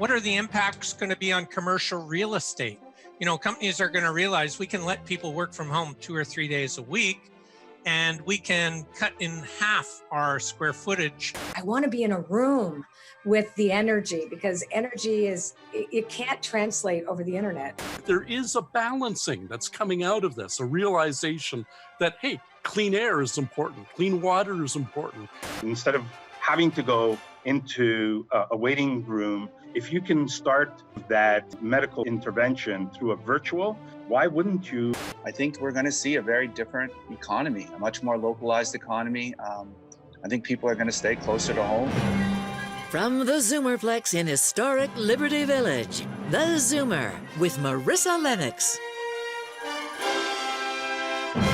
what are the impacts going to be on commercial real estate? Companies are going to realize we can let people work from home 2 or 3 days a week, and we can cut in half our square footage. I want to be in a room with the energy, because energy it can't translate over the internet. There is a balancing that's coming out of this, a realization that, hey, clean air is important, clean water is important. Instead of having to go into a waiting room, if you can start that medical intervention through a virtual, why wouldn't you? I think we're going to see a very different economy, a much more localized economy. I think people are going to stay closer to home. From the Zoomerplex in historic Liberty Village, the Zoomer with Marissa Lennox.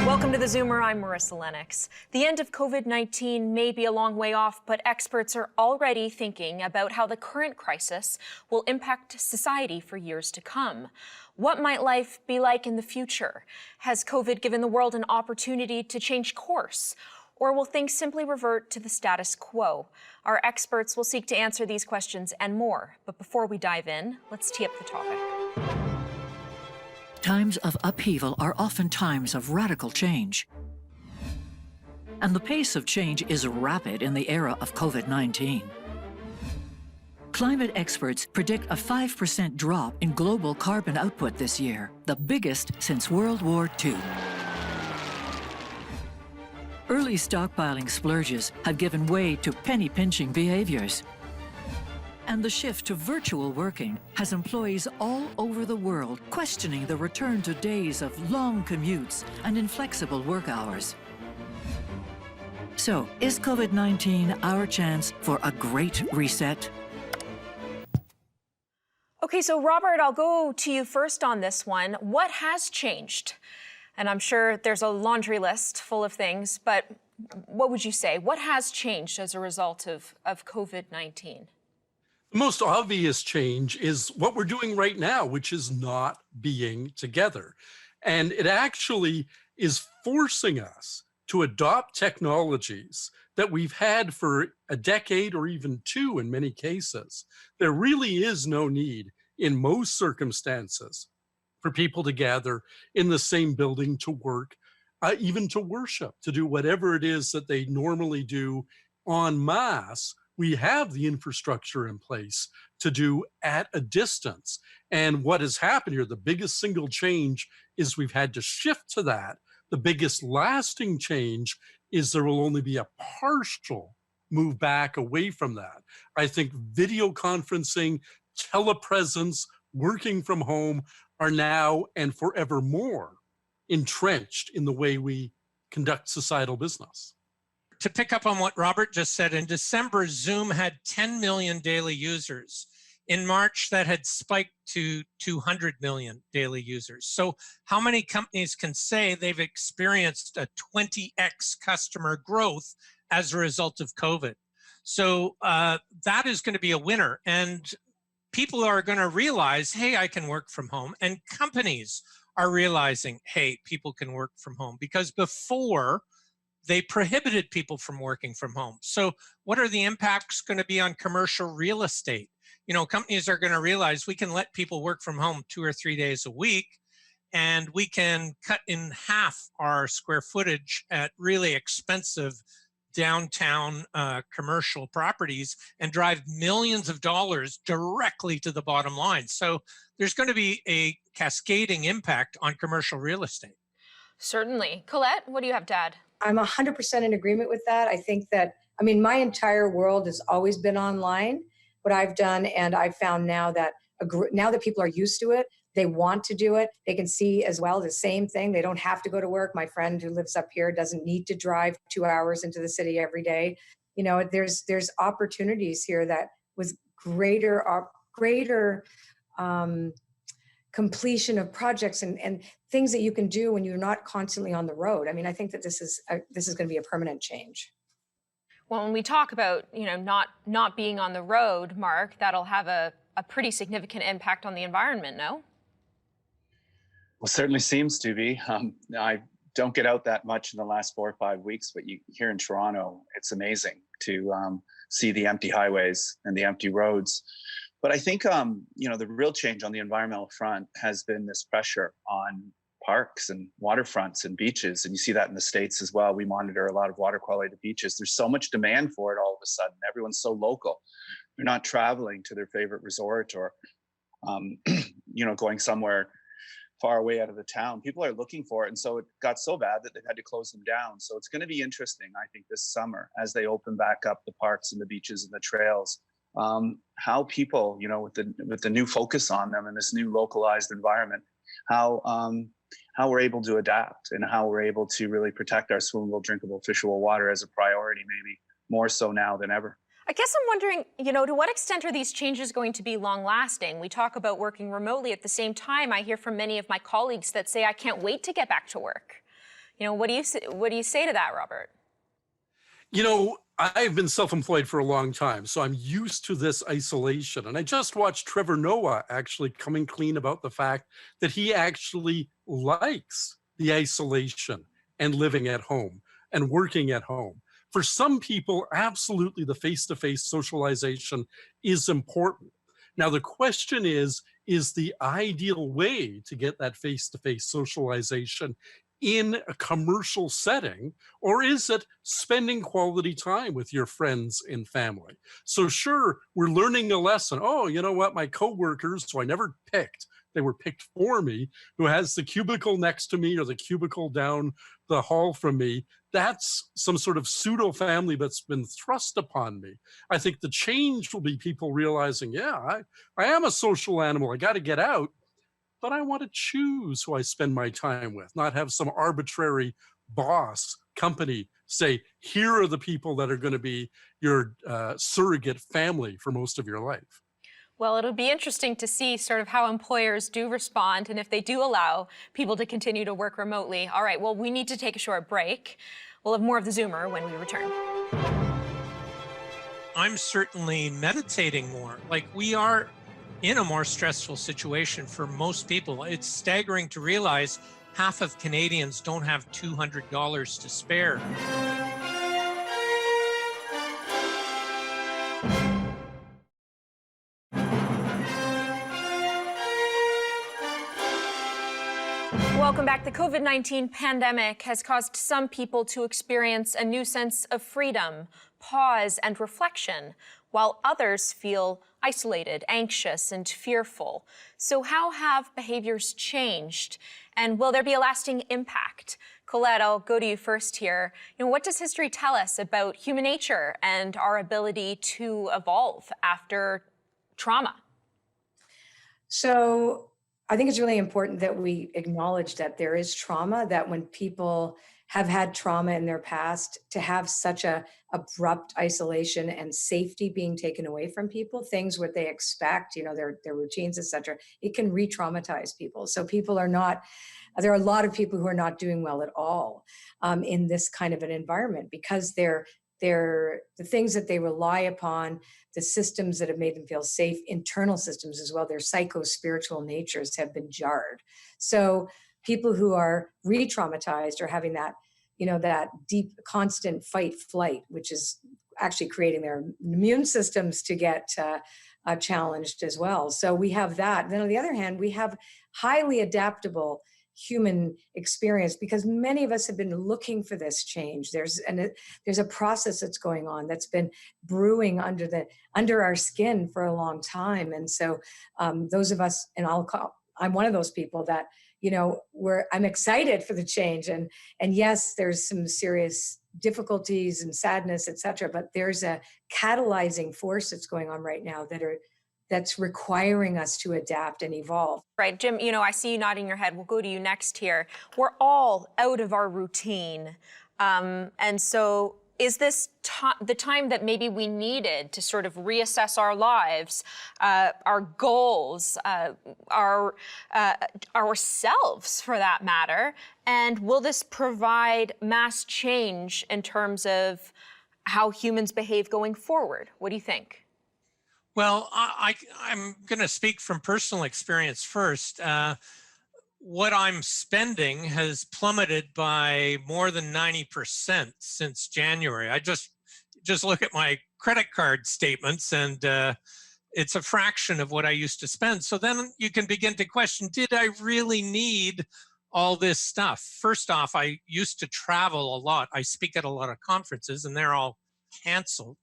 Welcome to the Zoomer. I'm Marissa Lennox. The end of COVID-19 may be a long way off, but experts are already thinking about how the current crisis will impact society for years to come. What might life be like in the future? Has COVID given the world an opportunity to change course? Or will things simply revert to the status quo? Our experts will seek to answer these questions and more. But before we dive in, let's tee up the topic. Times of upheaval are often times of radical change. And the pace of change is rapid in the era of COVID-19. Climate experts predict a 5% drop in global carbon output this year, the biggest since World War II. Early stockpiling splurges have given way to penny-pinching behaviors. And the shift to virtual working has employees all over the world questioning the return to days of long commutes and inflexible work hours. So, is COVID-19 our chance for a great reset? Okay, so Robert, I'll go to you first on this one. What has changed? And I'm sure there's a laundry list full of things, but what would you say? What has changed as a result of COVID-19? The most obvious change is what we're doing right now, which is not being together. And it actually is forcing us to adopt technologies that we've had for a decade or even two in many cases. There really is no need in most circumstances for people to gather in the same building to work, even to worship, to do whatever it is that they normally do en masse. We have the infrastructure in place to do at a distance. And what has happened here, the biggest single change is we've had to shift to that. The biggest lasting change is there will only be a partial move back away from that. I think video conferencing, telepresence, working from home are now and forevermore entrenched in the way we conduct societal business. To pick up on what Robert just said, in December, Zoom had 10 million daily users. In March, that had spiked to 200 million daily users. So how many companies can say they've experienced a 20x customer growth as a result of COVID? So that is going to be a winner. And people are going to realize, hey, I can work from home. And companies are realizing, hey, people can work from home. Because before, they prohibited people from working from home. So what are the impacts going to be on commercial real estate? Companies are going to realize we can let people work from home 2 or 3 days a week, and we can cut in half our square footage at really expensive downtown commercial properties and drive millions of dollars directly to the bottom line. So there's going to be a cascading impact on commercial real estate. Certainly. Colette, what do you have to add? I'm 100% in agreement with that. I think that, my entire world has always been online, what I've done, and I've found now that people are used to it, they want to do it. They can see as well the same thing. They don't have to go to work. My friend who lives up here doesn't need to drive 2 hours into the city every day. There's opportunities here that with greater completion of projects and things that you can do when you're not constantly on the road. I think that this is going to be a permanent change. Well, when we talk about, not being on the road, Mark, that'll have a pretty significant impact on the environment, no? Well, certainly seems to be. I don't get out that much in the last 4 or 5 weeks, but here in Toronto, it's amazing to see the empty highways and the empty roads. But I think, the real change on the environmental front has been this pressure on parks and waterfronts and beaches. And you see that in the States as well. We monitor a lot of water quality at beaches. There's so much demand for it all of a sudden. Everyone's so local. They're not traveling to their favorite resort or, going somewhere far away out of the town. People are looking for it. And so it got so bad that they've had to close them down. So it's going to be interesting, I think, this summer as they open back up the parks and the beaches and the trails, how people, with the new focus on them and this new localized environment, how we're able to adapt and how we're able to really protect our swimmable, drinkable, fishable water as a priority, maybe more so now than ever. I guess I'm wondering, to what extent are these changes going to be long-lasting? We talk about working remotely. At the same time, I hear from many of my colleagues that say, I can't wait to get back to work. What do you say to that, Robert? I've been self-employed for a long time, so I'm used to this isolation. And I just watched Trevor Noah actually coming clean about the fact that he actually likes the isolation and living at home and working at home. For some people, absolutely, the face-to-face socialization is important. Now, the question is the ideal way to get that face-to-face socialization in a commercial setting, or is it spending quality time with your friends and family? So sure, we're learning a lesson. Oh, you know what? My coworkers, who I never picked, they were picked for me, who has the cubicle next to me or the cubicle down the hall from me, that's some sort of pseudo family that's been thrust upon me. I think the change will be people realizing, yeah, I am a social animal. I got to get out, but I want to choose who I spend my time with, not have some arbitrary boss company say, here are the people that are going to be your surrogate family for most of your life. Well, it'll be interesting to see sort of how employers do respond and if they do allow people to continue to work remotely. All right, well, we need to take a short break. We'll have more of the Zoomer when we return. I'm certainly meditating more. Like, we are in a more stressful situation for most people. It's staggering to realize half of Canadians don't have $200 to spare. Welcome back. The COVID-19 pandemic has caused some people to experience a new sense of freedom, pause, and reflection, while others feel isolated, anxious, and fearful. So how have behaviors changed? And will there be a lasting impact? Colette, I'll go to you first here. What does history tell us about human nature and our ability to evolve after trauma? So I think it's really important that we acknowledge that there is trauma, that when people have had trauma in their past, to have such a abrupt isolation and safety being taken away from people, things what they expect, their routines, etc., it can re-traumatize people. So there are a lot of people who are not doing well at all in this kind of an environment, because the things that they rely upon, the systems that have made them feel safe, internal systems as well, their psycho-spiritual natures have been jarred. So people who are re-traumatized are having that, that deep, constant fight-flight, which is actually creating their immune systems to get challenged as well. So we have that. Then on the other hand, we have highly adaptable human experience, because many of us have been looking for this change. There's a process that's going on that's been brewing under our skin for a long time. And so those of us, and I'm one of those people that, I'm excited for the change. And yes, there's some serious difficulties and sadness, et cetera, but there's a catalyzing force that's going on right now that's requiring us to adapt and evolve. Right, Jim, I see you nodding your head. We'll go to you next here. We're all out of our routine. And so is this the time that maybe we needed to sort of reassess our lives, our goals, ourselves for that matter? And will this provide mass change in terms of how humans behave going forward? What do you think? Well, I'm going to speak from personal experience first. What I'm spending has plummeted by more than 90% since January. I just look at my credit card statements, and it's a fraction of what I used to spend. So then you can begin to question, did I really need all this stuff? First off, I used to travel a lot. I speak at a lot of conferences and they're all canceled.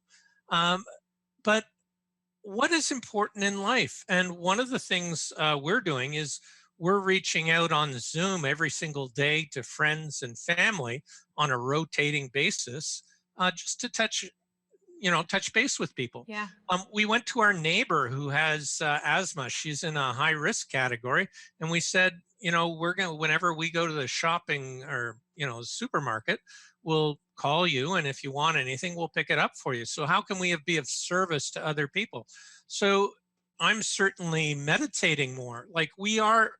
But what is important in life? And one of the things we're doing is we're reaching out on Zoom every single day to friends and family on a rotating basis, just to touch base with people. Yeah. We went to our neighbor who has asthma. She's in a high risk category. And we said, whenever we go to the shopping or, supermarket, we'll call you. And if you want anything, we'll pick it up for you. So how can we be of service to other people? So I'm certainly meditating more. Like, we are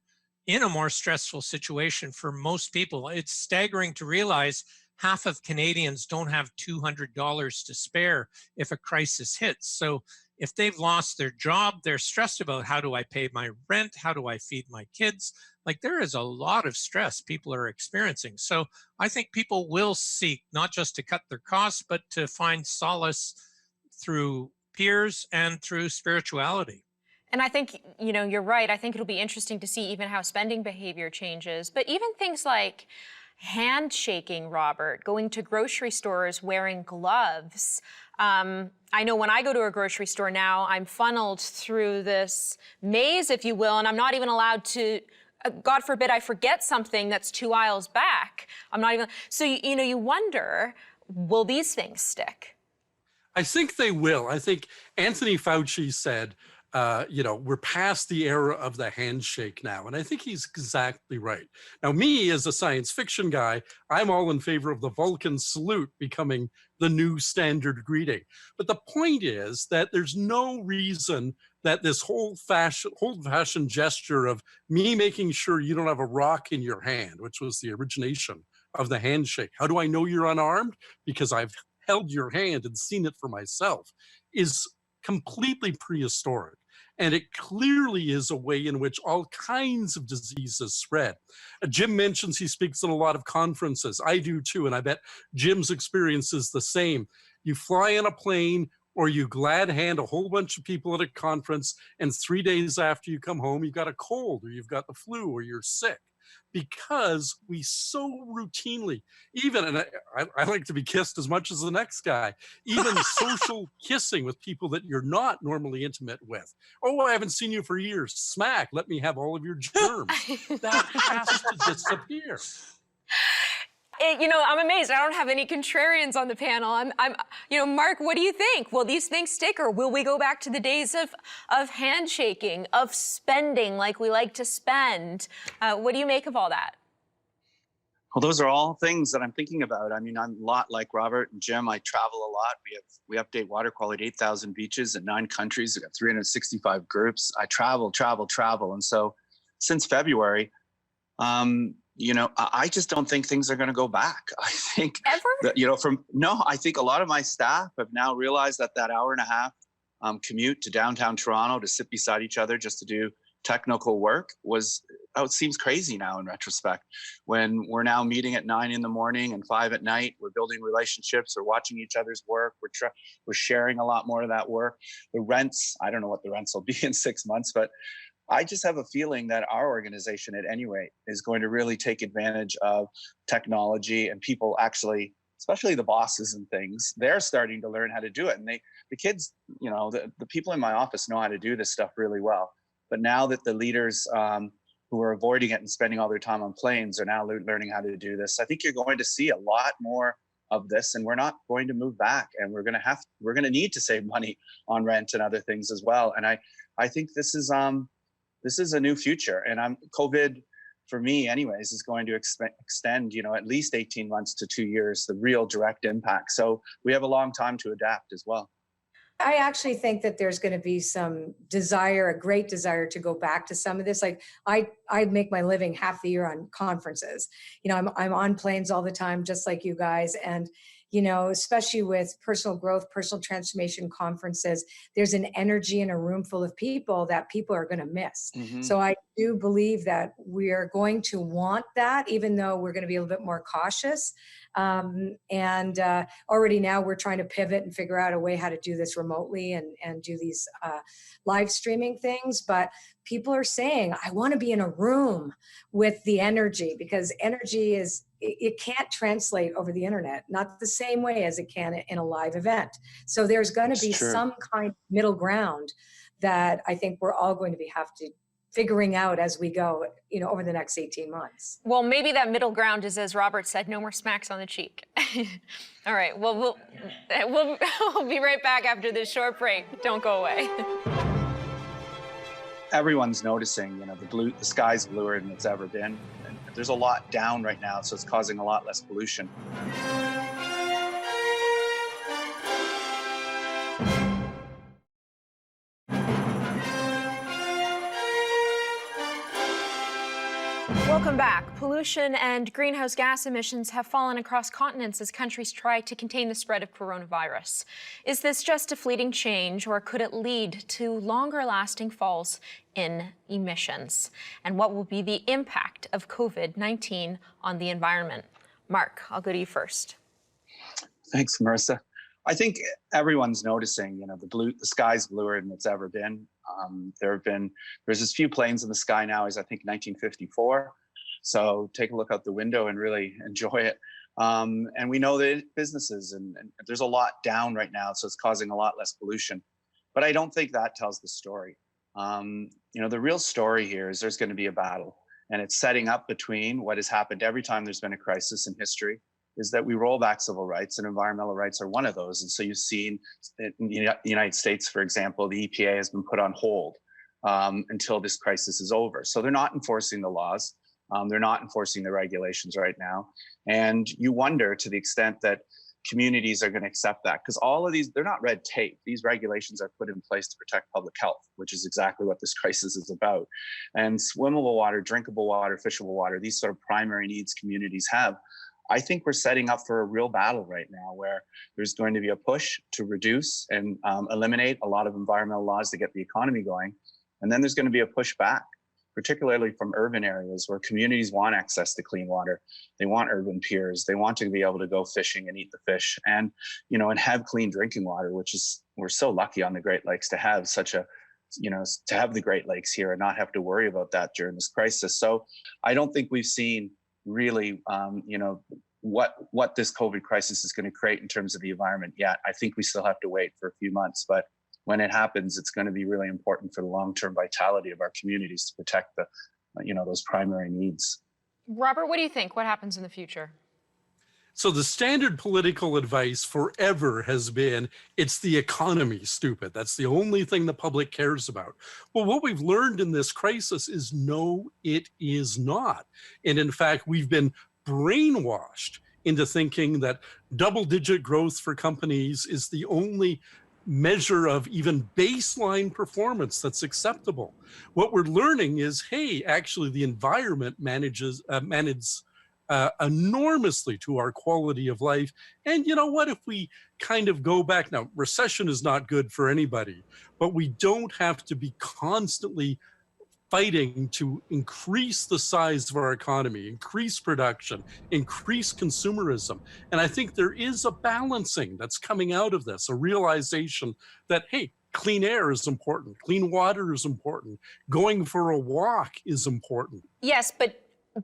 in a more stressful situation for most people. It's staggering to realize half of Canadians don't have $200 to spare if a crisis hits. So if they've lost their job, they're stressed about, how do I pay my rent? How do I feed my kids? Like, there is a lot of stress people are experiencing. So I think people will seek not just to cut their costs, but to find solace through peers and through spirituality. And I think, you're right. I think it'll be interesting to see even how spending behavior changes. But even things like handshaking, Robert, going to grocery stores wearing gloves. I know when I go to a grocery store now, I'm funneled through this maze, if you will, and I'm not even allowed to, God forbid I forget something that's 2 aisles back. I'm not even, so, you wonder, will these things stick? I think they will. I think Anthony Fauci said, we're past the era of the handshake now. And I think he's exactly right. Now, me as a science fiction guy, I'm all in favor of the Vulcan salute becoming the new standard greeting. But the point is that there's no reason that this old-fashioned gesture of me making sure you don't have a rock in your hand, which was the origination of the handshake. How do I know you're unarmed? Because I've held your hand and seen it for myself, is completely prehistoric. And it clearly is a way in which all kinds of diseases spread. Jim mentions he speaks at a lot of conferences. I do too, and I bet Jim's experience is the same. You fly in a plane or you glad hand a whole bunch of people at a conference, and 3 days after you come home, you've got a cold or you've got the flu or you're sick. Because we so routinely, and I like to be kissed as much as the next guy, even social kissing with people that you're not normally intimate with. Oh, I haven't seen you for years. Smack, let me have all of your germs. That has to disappear. I'm amazed. I don't have any contrarians on the panel. Mark, what do you think? Will these things stick, or will we go back to the days of handshaking, of spending like we like to spend? What do you make of all that? Well, those are all things that I'm thinking about. I mean, I'm a lot like Robert and Jim. I travel a lot. We update water quality, 8,000 beaches in 9 countries. We've got 365 groups. I travel. And so since February, I just don't think things are going to go back. I think that, I think a lot of my staff have now realized that hour and a half commute to downtown Toronto to sit beside each other just to do technical work it seems crazy now in retrospect. When we're now meeting at 9 in the morning and 5 at night, we're building relationships, we're watching each other's work, we're sharing a lot more of that work. The rents, I don't know what the rents will be in 6 months, but I just have a feeling that our organization at any rate is going to really take advantage of technology, and people actually, especially the bosses and things, they're starting to learn how to do it. And the kids, the people in my office know how to do this stuff really well. But now that the leaders who are avoiding it and spending all their time on planes are now learning how to do this, I think you're going to see a lot more of this, and we're not going to move back, and we're going to need to save money on rent and other things as well. And I think this is a new future, and COVID, for me anyways, is going to extend, at least 18 months to 2 years, the real direct impact. So we have a long time to adapt as well. I actually think that there's going to be some desire, a great desire to go back to some of this. Like I make my living half the year on conferences. I'm on planes all the time, just like you guys. And, especially with personal growth, personal transformation conferences, there's an energy in a room full of people that people are going to miss. Mm-hmm. So I do believe that we are going to want that, even though we're going to be a little bit more cautious. Already now we're trying to pivot and figure out a way how to do this remotely and do these live streaming things. But people are saying, I want to be in a room with the energy, because energy it can't translate over the internet, not the same way as it can in a live event. So there's going to be some kind of middle ground that I think we're all going to have to figuring out as we go, over the next 18 months. Well, maybe that middle ground is, as Robert said, no more smacks on the cheek. All right, well, we'll be right back after this short break. Don't go away. Everyone's noticing, the sky's bluer than it's ever been. And there's a lot down right now, so it's causing a lot less pollution. Welcome back. Pollution and greenhouse gas emissions have fallen across continents as countries try to contain the spread of coronavirus. Is this just a fleeting change, or could it lead to longer-lasting falls in emissions? And what will be the impact of COVID-19 on the environment? Mark, I'll go to you first. Thanks, Marissa. I think everyone's noticing, the sky's bluer than it's ever been. There's as few planes in the sky now as I think 1954. So take a look out the window and really enjoy it. And we know that businesses and there's a lot down right now, so it's causing a lot less pollution. But I don't think that tells the story. The real story here is there's going to be a battle, and it's setting up between what has happened every time there's been a crisis in history, is that we roll back civil rights, and environmental rights are one of those. And so you've seen in the United States, for example, the EPA has been put on hold until this crisis is over. So they're not enforcing the laws. They're not enforcing the regulations right now. And you wonder to the extent that communities are going to accept that, because all of these, they're not red tape. These regulations are put in place to protect public health, which is exactly what this crisis is about. And swimmable water, drinkable water, fishable water, these sort of primary needs communities have. I think we're setting up for a real battle right now, where there's going to be a push to reduce and eliminate a lot of environmental laws to get the economy going. And then there's going to be a push back, particularly from urban areas where communities want access to clean water. They want urban piers. They want to be able to go fishing and eat the fish and have clean drinking water, which is, we're so lucky on the Great Lakes to have such a, to have the Great Lakes here and not have to worry about that during this crisis. So I don't think we've seen really, what this COVID crisis is going to create in terms of the environment yet. I think we still have to wait for a few months, but when it happens, it's going to be really important for the long-term vitality of our communities to protect those primary needs. Robert, what do you think? What happens in the future? So the standard political advice forever has been, it's the economy, stupid. That's the only thing the public cares about. Well, what we've learned in this crisis is no, it is not. And in fact, we've been brainwashed into thinking that double-digit growth for companies is the only measure of even baseline performance that's acceptable. What we're learning is, hey, actually the environment manages enormously to our quality of life. And you know what, if we kind of go back now, recession is not good for anybody, but we don't have to be constantly fighting to increase the size of our economy, increase production, increase consumerism. And I think there is a balancing that's coming out of this, a realization that, hey, clean air is important, clean water is important, going for a walk is important. Yes, but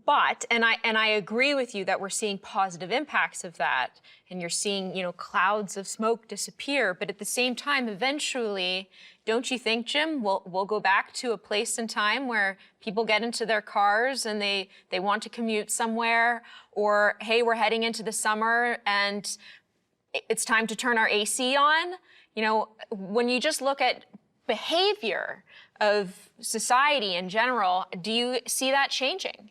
I agree with you that we're seeing positive impacts of that, and you're seeing, clouds of smoke disappear. But at the same time, eventually, don't you think, Jim, we'll go back to a place and time where people get into their cars and they want to commute somewhere, or hey, we're heading into the summer and it's time to turn our AC on? When you just look at behavior of society in general, do you see that changing?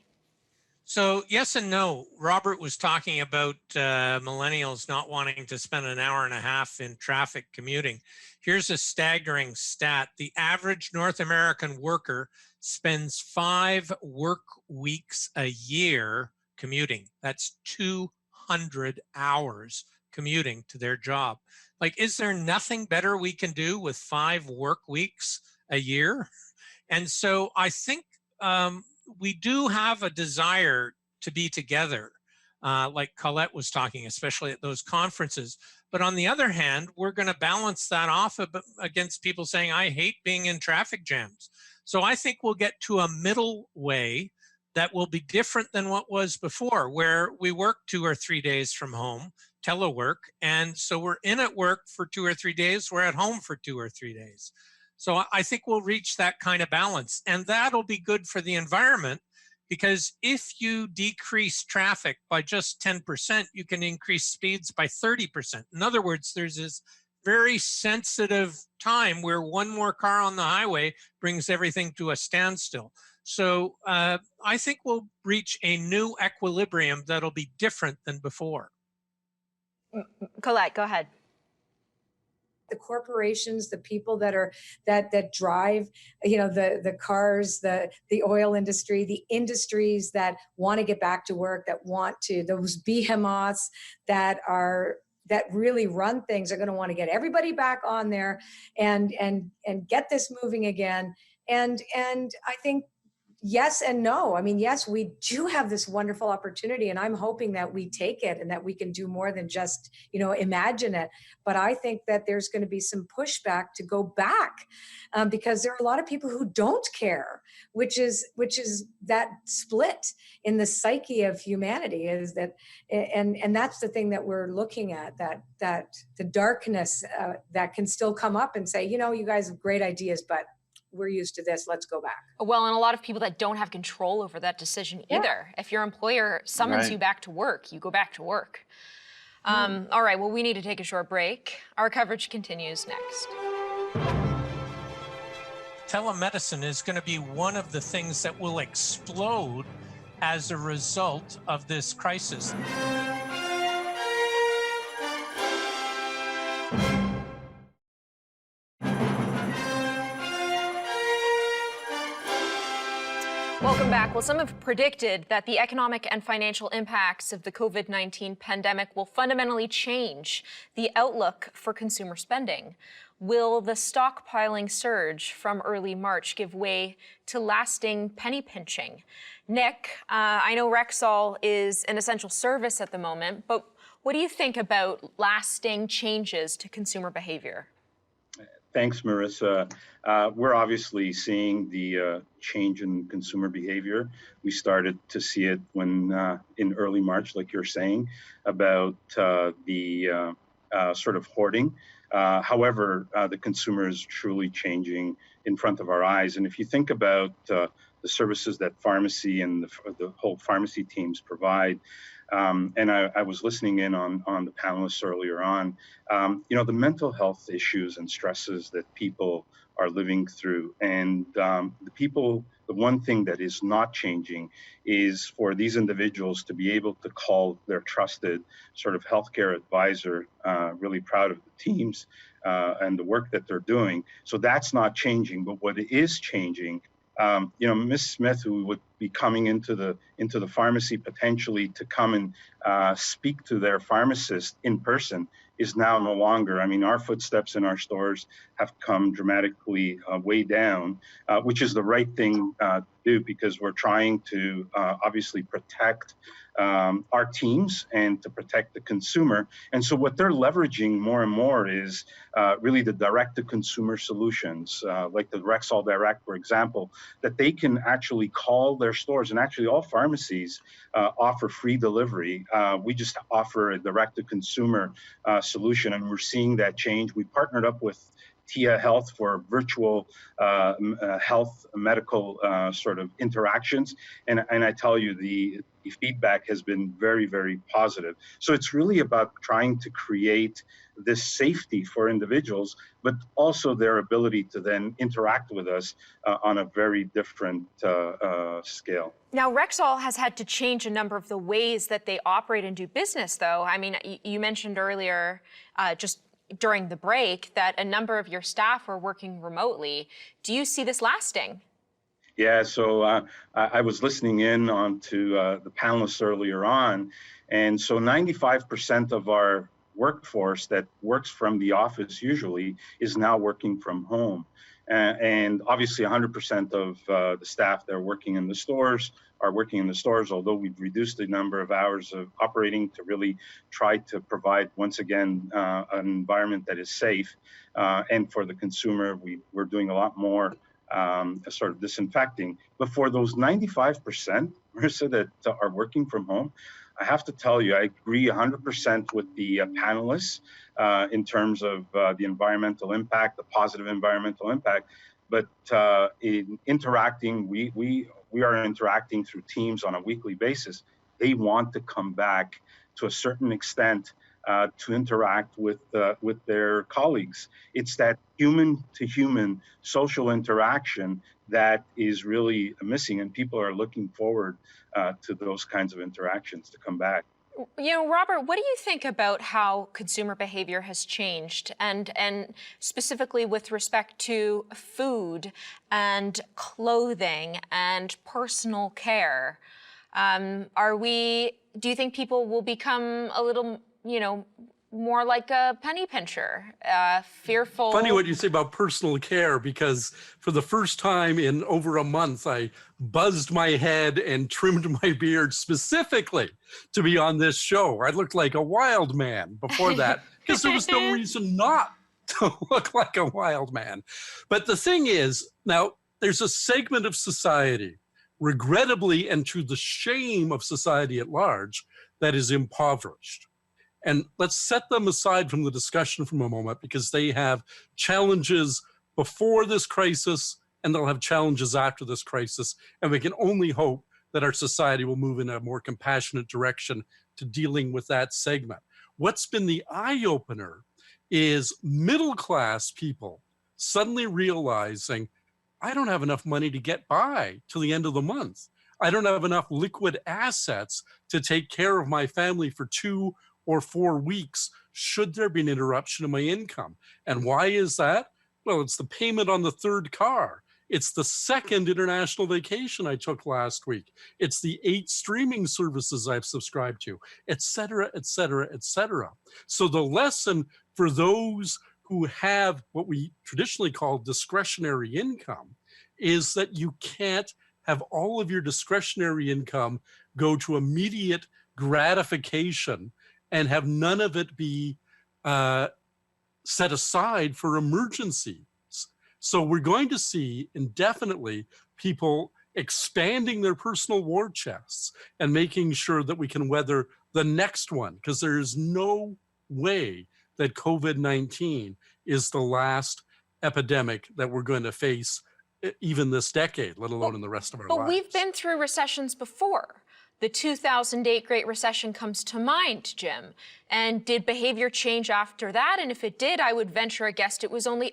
So yes and no. Robert was talking about millennials not wanting to spend an hour and a half in traffic commuting. Here's a staggering stat. The average North American worker spends 5 work weeks a year commuting. That's 200 hours commuting to their job. Like, is there nothing better we can do with 5 work weeks a year? And so I think we do have a desire to be together, like Colette was talking, especially at those conferences. But on the other hand, we're going to balance that off against people saying, I hate being in traffic jams. So I think we'll get to a middle way that will be different than what was before, where we work 2 or 3 days from home, telework. And so we're in at work for 2 or 3 days, we're at home for 2 or 3 days. So I think we'll reach that kind of balance. And that'll be good for the environment, because if you decrease traffic by just 10%, you can increase speeds by 30%. In other words, there's this very sensitive time where one more car on the highway brings everything to a standstill. So I think we'll reach a new equilibrium that'll be different than before. Colette, go ahead. The corporations, the people that are that drive, the cars, the oil industry, the industries that want to get back to work, that want to, those behemoths that really run things, are going to want to get everybody back on there and get this moving again. And I think yes and no. I mean, yes, we do have this wonderful opportunity, and I'm hoping that we take it and that we can do more than just, imagine it. But I think that there's going to be some pushback to go back because there are a lot of people who don't care, which is that split in the psyche of humanity is that, and that's the thing that we're looking at, that the darkness that can still come up and say, you guys have great ideas, but we're used to this, let's go back. Well, and a lot of people that don't have control over that decision either. Yeah. If your employer summons you back to work, you go back to work. All right, well, we need to take a short break. Our coverage continues next. Telemedicine is going to be one of the things that will explode as a result of this crisis. Welcome back. Well, some have predicted that the economic and financial impacts of the COVID-19 pandemic will fundamentally change the outlook for consumer spending. Will the stockpiling surge from early March give way to lasting penny pinching? Nick, I know Rexall is an essential service at the moment, but what do you think about lasting changes to consumer behavior? Thanks, Marissa. We're obviously seeing the change in consumer behavior. We started to see it when in early March, like you're saying, about the sort of hoarding. However, the consumer is truly changing in front of our eyes. And if you think about the services that pharmacy and the whole pharmacy teams provide, and I was listening in on the panelists earlier on, the mental health issues and stresses that people are living through. And the one thing that is not changing is for these individuals to be able to call their trusted sort of healthcare advisor. Really proud of the teams and the work that they're doing. So that's not changing. But what is changing, Ms. Smith, who would be coming into the pharmacy potentially to come and speak to their pharmacist in person, is now no longer. I mean, our footsteps in our stores have come dramatically way down, which is the right thing to do, because we're trying to obviously protect our teams and to protect the consumer. And so what they're leveraging more and more is really the direct-to-consumer solutions, like the Rexall Direct, for example, that they can actually call their stores. And actually all pharmacies offer free delivery. We just offer a direct-to-consumer solution, and we're seeing that change. We partnered up with TIA Health for virtual health medical sort of interactions. And I tell you, the feedback has been very, very positive. So it's really about trying to create this safety for individuals, but also their ability to then interact with us on a very different scale. Now, Rexall has had to change a number of the ways that they operate and do business, though. I mean, you mentioned earlier, just during the break, that a number of your staff were working remotely. Do you see this lasting? Yeah, so I was listening in on to the panelists earlier on, and so 95% of our workforce that works from the office usually is now working from home. And obviously 100% of the staff that are working in the stores are working in the stores, although we've reduced the number of hours of operating to really try to provide, once again, an environment that is safe. And for the consumer, we're doing a lot more sort of disinfecting. But for those 95%, Marissa, that are working from home, I have to tell you, I agree 100% with the panelists in terms of the environmental impact, the positive environmental impact. But in interacting, we are interacting through Teams on a weekly basis. They want to come back to a certain extent to interact with their colleagues. It's that human-to-human social interaction that is really missing, and people are looking forward to those kinds of interactions to come back. You know, Robert, what do you think about how consumer behavior has changed, and specifically with respect to food and clothing and personal care? Do you think people will become a little, more like a penny pincher, fearful? Funny what you say about personal care, because for the first time in over a month, I buzzed my head and trimmed my beard specifically to be on this show. I looked like a wild man before that because there was no reason not to look like a wild man. But the thing is, now there's a segment of society, regrettably and to the shame of society at large, that is impoverished. And let's set them aside from the discussion for a moment, because they have challenges before this crisis and they'll have challenges after this crisis. And we can only hope that our society will move in a more compassionate direction to dealing with that segment. What's been the eye-opener is middle-class people suddenly realizing, I don't have enough money to get by till the end of the month. I don't have enough liquid assets to take care of my family for 2 or 4 weeks should there be an interruption in my income. And why is that? Well, it's the payment on the third car. It's the second international vacation I took last week. It's the 8 streaming services I've subscribed to, et cetera, et cetera, et cetera. So the lesson for those who have what we traditionally call discretionary income is that you can't have all of your discretionary income go to immediate gratification and have none of it be set aside for emergencies. So we're going to see indefinitely people expanding their personal war chests and making sure that we can weather the next one, because there is no way that COVID-19 is the last epidemic that we're going to face even this decade, let alone in the rest of our lives. But we've been through recessions before. The 2008 Great Recession comes to mind, Jim. And did behavior change after that? And if it did, I would venture a guess it was only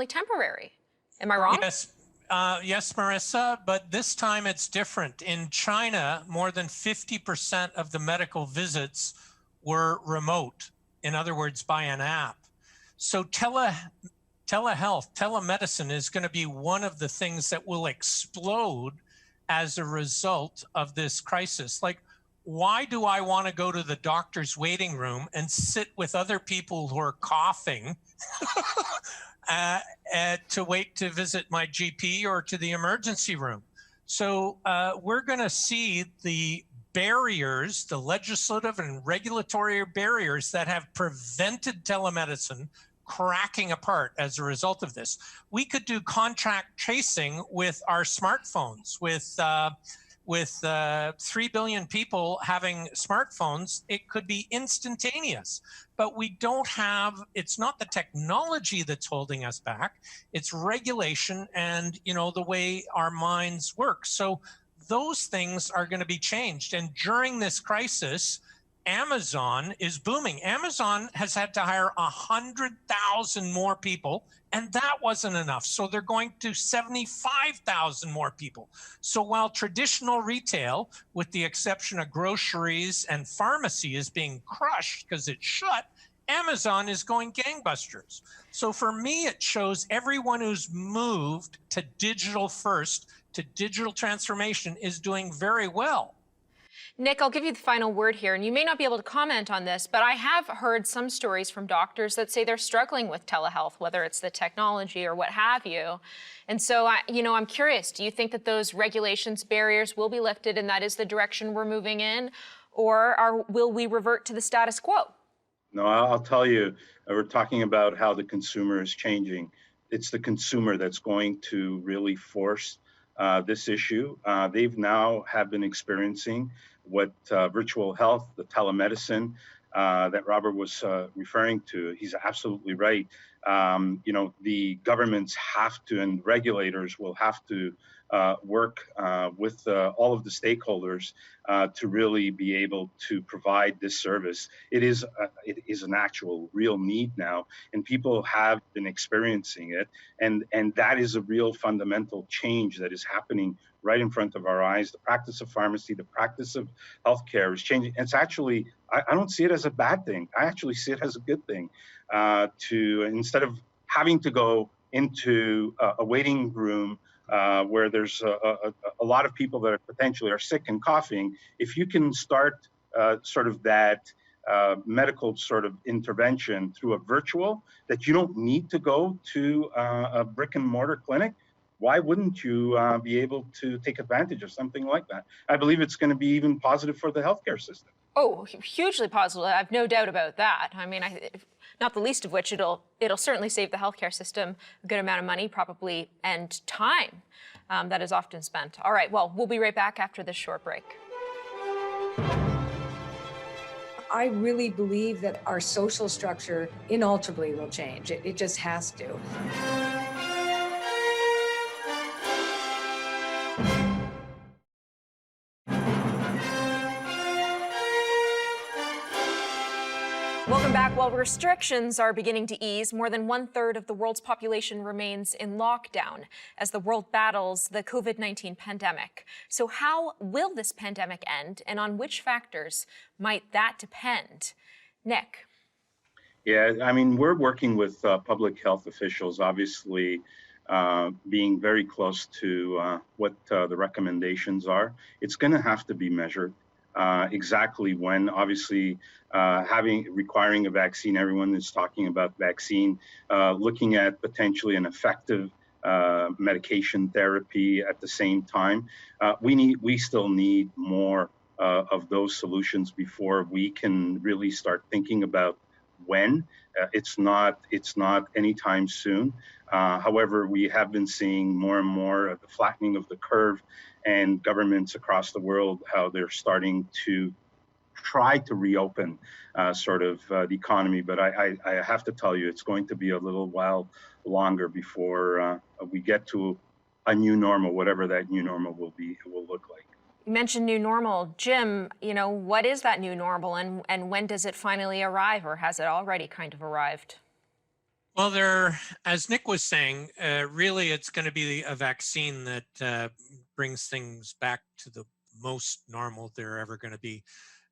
temporary. Am I wrong? Yes, yes, Marissa, but this time it's different. In China, more than 50% of the medical visits were remote. In other words, by an app. So telehealth, telemedicine is going to be one of the things that will explode as a result of this crisis. Like, why do I want to go to the doctor's waiting room and sit with other people who are coughing to wait to visit my GP or to the emergency room? So we're going to see the barriers, the legislative and regulatory barriers that have prevented telemedicine cracking apart as a result of this. We could do contact tracing with our smartphones. With 3 billion people having smartphones, it could be instantaneous. But we don't have, it's not the technology that's holding us back, it's regulation and, the way our minds work. So those things are going to be changed. And during this crisis, Amazon is booming. Amazon has had to hire 100,000 more people, and that wasn't enough. So they're going to 75,000 more people. So while traditional retail, with the exception of groceries and pharmacy, is being crushed because it's shut, Amazon is going gangbusters. So for me, it shows everyone who's moved to digital first, to digital transformation, is doing very well. Nick, I'll give you the final word here, and you may not be able to comment on this, but I have heard some stories from doctors that say they're struggling with telehealth, whether it's the technology or what have you. And so, I'm curious, do you think that those regulations, barriers will be lifted and that is the direction we're moving in, or will we revert to the status quo? No, I'll tell you, we're talking about how the consumer is changing. It's the consumer that's going to really force this issue. They've now have been experiencing what virtual health, the telemedicine that Robert was referring to. He's absolutely right. The governments have to, and regulators will have to work with all of the stakeholders to really be able to provide this service. It is an actual real need now, and people have been experiencing it, and that is a real fundamental change that is happening right in front of our eyes. The practice of pharmacy, the practice of healthcare is changing. It's actually, I don't see it as a bad thing. I actually see it as a good thing. Instead of having to go into a waiting room where there's a lot of people that potentially are sick and coughing, if you can start sort of that medical sort of intervention through a virtual, that you don't need to go to a brick and mortar clinic, why wouldn't you be able to take advantage of something like that? I believe it's going to be even positive for the healthcare system. Oh, hugely positive. I have no doubt about that. I mean, not the least of which it'll certainly save the healthcare system a good amount of money, probably, and time that is often spent. All right, well, we'll be right back after this short break. I really believe that our social structure inalterably will change. It just has to. Welcome back. While restrictions are beginning to ease, more than 1/3 of the world's population remains in lockdown as the world battles the COVID-19 pandemic. So how will this pandemic end, and on which factors might that depend? Nick. Yeah, I mean, we're working with public health officials, obviously being very close to what the recommendations are. It's going to have to be measured. Exactly when, obviously, requiring a vaccine. Everyone is talking about vaccine, looking at potentially an effective medication therapy at the same time. We still need more of those solutions before we can really start thinking about when. It's not anytime soon. However, we have been seeing more and more of the flattening of the curve, and governments across the world, how they're starting to try to reopen the economy. But I have to tell you, it's going to be a little while longer before we get to a new normal, whatever that new normal will look like. You mentioned new normal. Jim, what is that new normal, and when does it finally arrive, or has it already kind of arrived? Well, as Nick was saying, really it's going to be a vaccine that brings things back to the most normal they're ever going to be.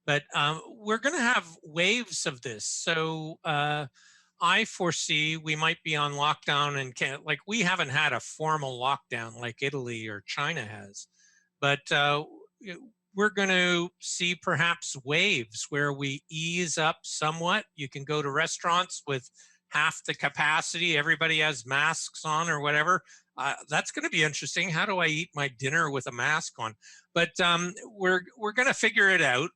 But we're going to have waves of this. So I foresee we might be on lockdown, and we haven't had a formal lockdown like Italy or China has. But we're going to see perhaps waves where we ease up somewhat. You can go to restaurants with half the capacity, everybody has masks on or whatever. That's going to be interesting. How do I eat my dinner with a mask on? But we're going to figure it out.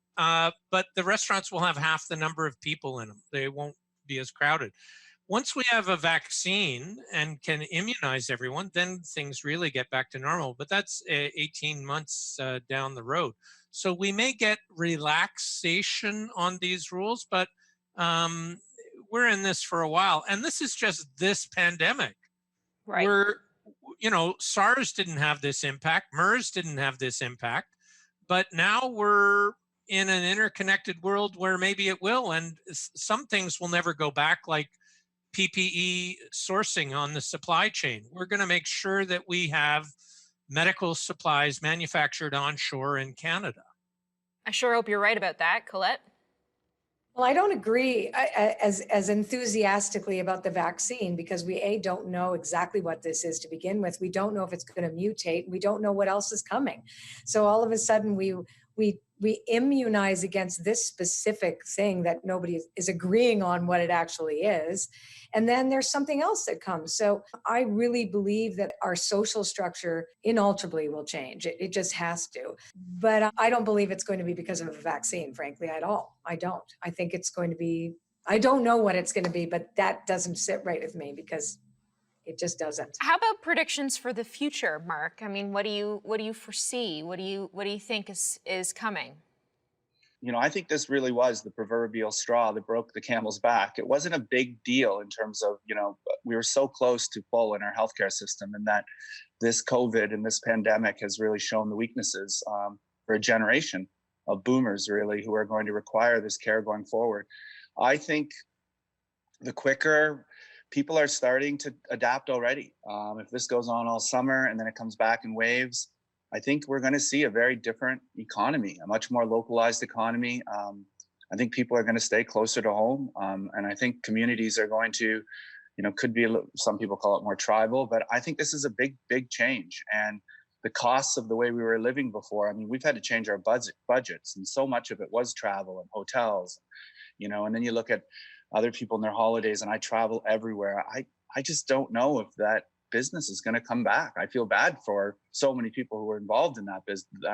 But the restaurants will have half the number of people in them. They won't be as crowded. Once we have a vaccine and can immunize everyone, then things really get back to normal. But that's 18 months down the road. So we may get relaxation on these rules, but we're in this for a while. And this is just this pandemic. Right. SARS didn't have this impact. MERS didn't have this impact. But now we're in an interconnected world where maybe it will. And some things will never go back, like PPE sourcing on the supply chain. We're going to make sure that we have medical supplies manufactured onshore in Canada. I sure hope you're right about that, Colette. Well, I don't agree as enthusiastically about the vaccine, because we don't know exactly what this is to begin with. We don't know if it's going to mutate. We don't know what else is coming. So all of a sudden we we immunize against this specific thing that nobody is agreeing on what it actually is. And then there's something else that comes. So I really believe that our social structure inalterably will change. It just has to. But I don't believe it's going to be because of a vaccine, frankly, at all. I don't. I think it's going to be, I don't know what it's going to be, but that doesn't sit right with me because it just doesn't. How about predictions for the future, Mark? I mean, what do you foresee? What do you think is coming? You know, I think this really was the proverbial straw that broke the camel's back. It wasn't a big deal in terms of, you know, we were so close to full in our healthcare system, and that this COVID and this pandemic has really shown the weaknesses for a generation of boomers, really, who are going to require this care going forward. I think the quicker people are starting to adapt already. If this goes on all summer and then it comes back in waves, I think we're going to see a very different economy, a much more localized economy. I think people are going to stay closer to home. And I think communities are going to, you know, could be, some people call it more tribal, but I think this is a big, big change. And the costs of the way we were living before, I mean, we've had to change our budgets, and so much of it was travel and hotels, you know, and then you look at other people in their holidays, and I travel everywhere. I just don't know if that business is going to come back. I feel bad for so many people who were involved in that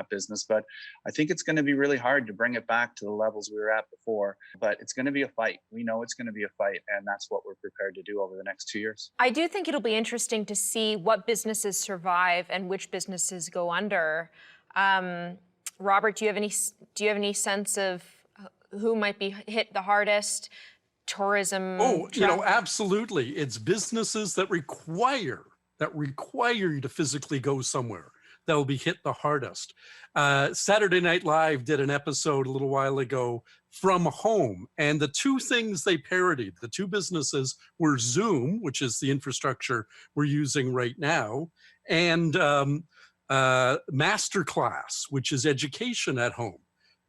business, but I think it's going to be really hard to bring it back to the levels we were at before. But it's going to be a fight. We know it's going to be a fight, and that's what we're prepared to do over the next 2 years. I do think it'll be interesting to see what businesses survive and which businesses go under. Robert, do you have any sense of who might be hit the hardest? Tourism? Oh, you know, absolutely. It's businesses that require you to physically go somewhere that will be hit the hardest. Saturday Night Live did an episode a little while ago from home, and the two things they parodied, the two businesses, were Zoom, which is the infrastructure we're using right now, and Masterclass, which is education at home.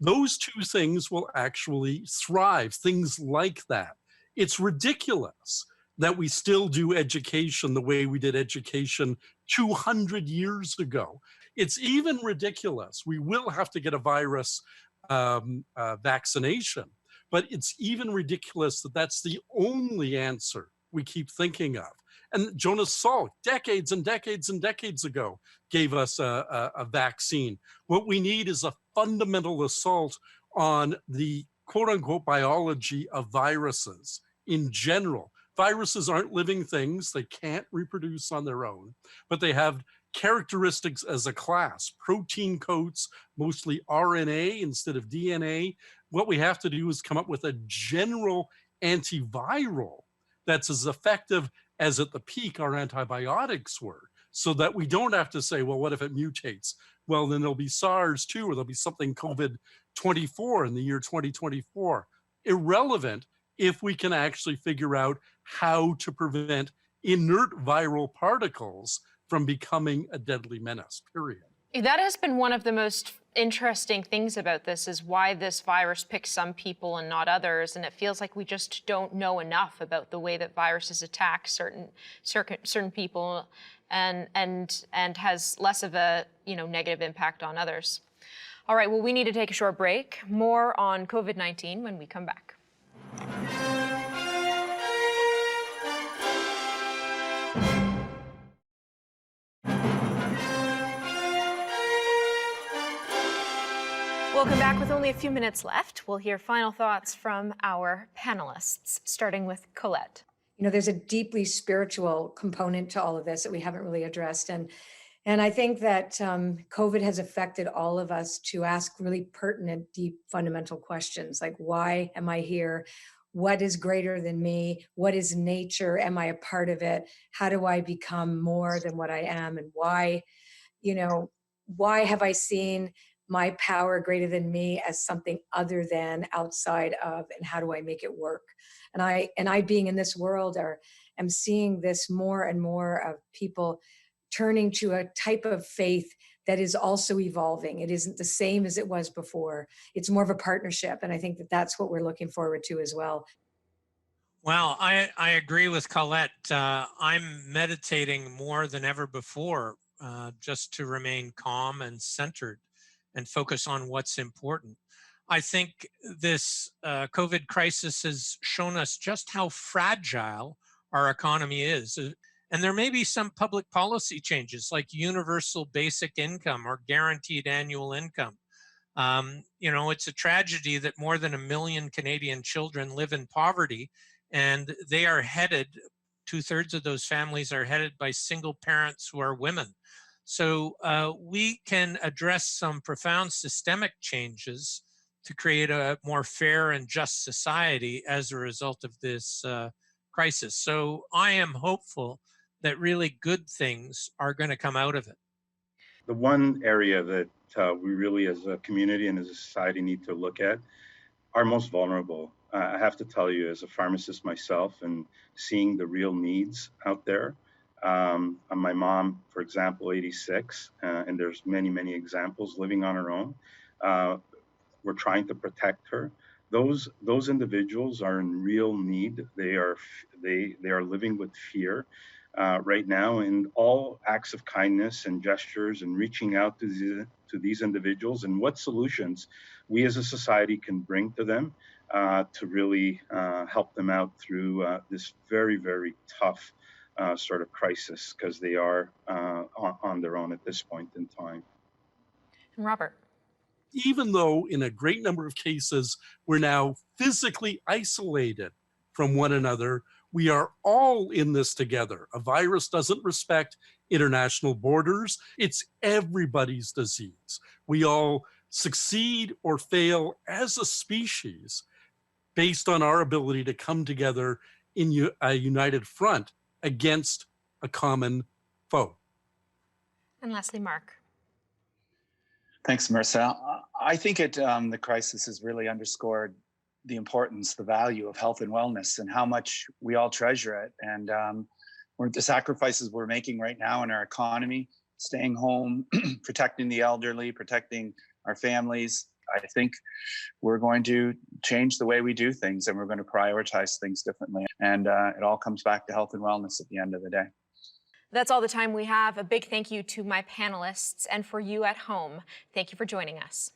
Those two things will actually thrive, things like that. It's ridiculous that we still do education the way we did education 200 years ago. It's even ridiculous. We will have to get a virus vaccination, but it's even ridiculous that that's the only answer we keep thinking of. And Jonas Salk, decades and decades and decades ago, gave us a vaccine. What we need is a fundamental assault on the quote unquote biology of viruses in general. Viruses aren't living things. They can't reproduce on their own, but they have characteristics as a class. Protein coats, mostly RNA instead of DNA. What we have to do is come up with a general antiviral that's as effective as at the peak our antibiotics were, so that we don't have to say, well, what if it mutates? Well, then there'll be SARS too, or there'll be something COVID-24 in the year 2024. Irrelevant if we can actually figure out how to prevent inert viral particles from becoming a deadly menace, period. That has been one of the most interesting things about this, is why this virus picks some people and not others. And it feels like we just don't know enough about the way that viruses attack certain people and has less of a, you know, negative impact on others. All right, well, we need to take a short break. More on COVID-19 when we come back. Welcome back. With only a few minutes left, we'll hear final thoughts from our panelists, starting with Colette. You know, there's a deeply spiritual component to all of this that we haven't really addressed. And I think that COVID has affected all of us to ask really pertinent, deep, fundamental questions like, why am I here? What is greater than me? What is nature? Am I a part of it? How do I become more than what I am? And why, you know, why have I seen my power greater than me as something other than, outside of, and how do I make it work? And I being in this world am seeing this more and more of people turning to a type of faith that is also evolving. It isn't the same as it was before. It's more of a partnership. And I think that that's what we're looking forward to as well. Well, I agree with Colette. I'm meditating more than ever before, just to remain calm and centered. and focus on what's important. I think this COVID crisis has shown us just how fragile our economy is. And there may be some public policy changes like universal basic income or guaranteed annual income. It's a tragedy that more than 1 million Canadian children live in poverty, and they are headed, 2/3 of those families are headed by single parents who are women. So we can address some profound systemic changes to create a more fair and just society as a result of this crisis. So I am hopeful that really good things are going to come out of it. The one area that we really as a community and as a society need to look at are most vulnerable. I have to tell you, as a pharmacist myself and seeing the real needs out there, my mom, for example, 86, and there's many, many examples living on her own. We're trying to protect her. Those individuals are in real need. They are living with fear right now, and all acts of kindness and gestures and reaching out to these individuals and what solutions we as a society can bring to them to really help them out through this very, very tough sort of crisis, because they are on their own at this point in time. And Robert. Even though in a great number of cases, we're now physically isolated from one another, we are all in this together. A virus doesn't respect international borders. It's everybody's disease. We all succeed or fail as a species based on our ability to come together in a united front against a common foe. And lastly, Mark. Thanks, Marissa. I think the crisis has really underscored the importance, the value of health and wellness and how much we all treasure it. And the sacrifices we're making right now in our economy, staying home, protecting the elderly, protecting our families. I think we're going to change the way we do things, and we're going to prioritize things differently. And it all comes back to health and wellness at the end of the day. That's all the time we have. A big thank you to my panelists, and for you at home, thank you for joining us.